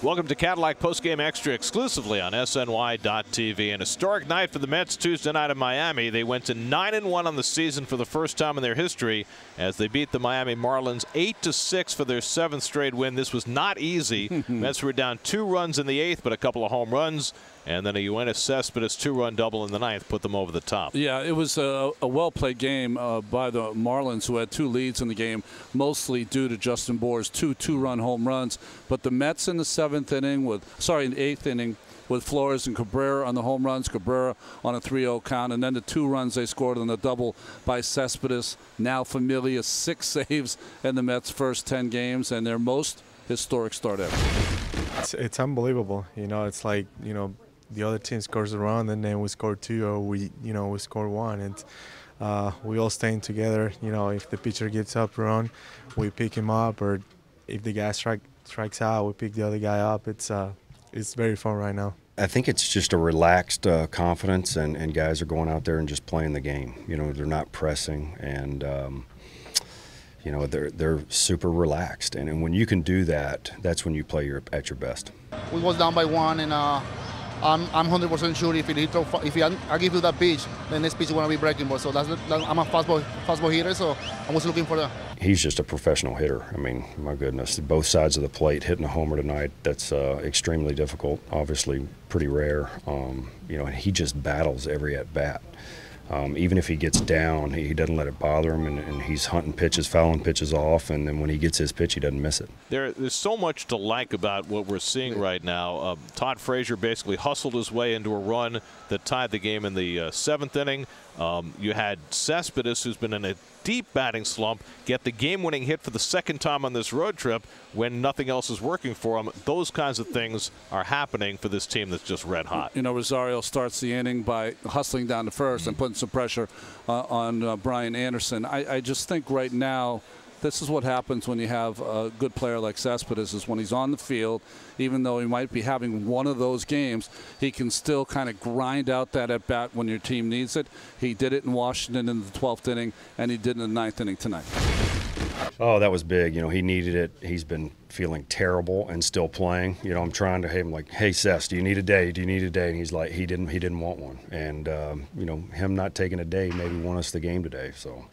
Welcome to Cadillac Post Game Extra exclusively on SNY.TV. An historic night for the Mets Tuesday night in Miami. They went to 9-1 on the season for the first time in their history as they beat the Miami Marlins 8-6 for their 7th straight win. This was not easy. Mets were down 2 runs in the 8th, but a couple of home runs. And then a Yoenis Cespedes 2-run double in the 9th put them over the top. Yeah, it was a well-played game by the Marlins, who had 2 leads in the game, mostly due to Justin Bour's 2 two-run home runs. But the Mets in the 8th inning, with Flores and Cabrera on the home runs, Cabrera on a 3-0 count, and then the 2 runs they scored on the double by Cespedes. Now Familia 6 saves in the Mets' first 10 games, and their most historic start ever. It's unbelievable. It's like, the other team scores a run and then we score 2, or we score 1, and we all staying together. If the pitcher gives up a run, we pick him up, or if the guy strikes out, we pick the other guy up. It's very fun right now. I think it's just a relaxed confidence, and guys are going out there and just playing the game. They're not pressing, and they're super relaxed. And when you can do that, that's when you play at your best. We was down by 1, and I'm 100% sure if I give you that pitch, the next pitch is going to be breaking ball. So I'm a fastball hitter, so I was looking for that. He's just a professional hitter. I mean, my goodness, both sides of the plate, hitting a homer tonight, that's extremely difficult, obviously pretty rare. And he just battles every at-bat. Even if he gets down, he doesn't let it bother him, and he's hunting pitches, fouling pitches off, and then when he gets his pitch, he doesn't miss it. There's so much to like about what we're seeing right now. Todd Frazier basically hustled his way into a run that tied the game in the 7th inning. You had Cespedes, who's been in a deep batting slump, get the game-winning hit for the 2nd time on this road trip when nothing else is working for him. Those kinds of things are happening for this team that's just red hot. Rosario starts the inning by hustling down to first and putting some pressure on Brian Anderson. I just think right now, this is what happens when you have a good player like Cespedes, is when he's on the field, even though he might be having one of those games, he can still kind of grind out that at-bat when your team needs it. He did it in Washington in the 12th inning, and he did it in the 9th inning tonight. Oh, that was big. He needed it. He's been feeling terrible and still playing. I'm trying to him like, hey, Cess, do you need a day? Do you need a day? And he's like, he didn't want one. And, him not taking a day maybe won us the game today. So,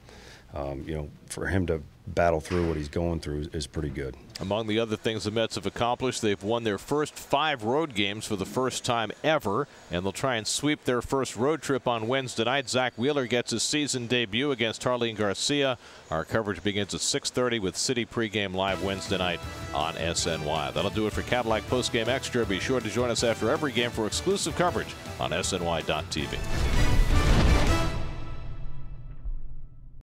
for him to battle through what he's going through is pretty good. Among the other things the Mets have accomplished, they've won their first 5 road games for the first time ever, and they'll try and sweep their first road trip on Wednesday night. Zach Wheeler gets his season debut against Harleen Garcia. Our coverage begins at 6:30 with City pregame live Wednesday night on SNY. That'll do it for Cadillac Post Game Extra. Be sure to join us after every game for exclusive coverage on SNY.TV.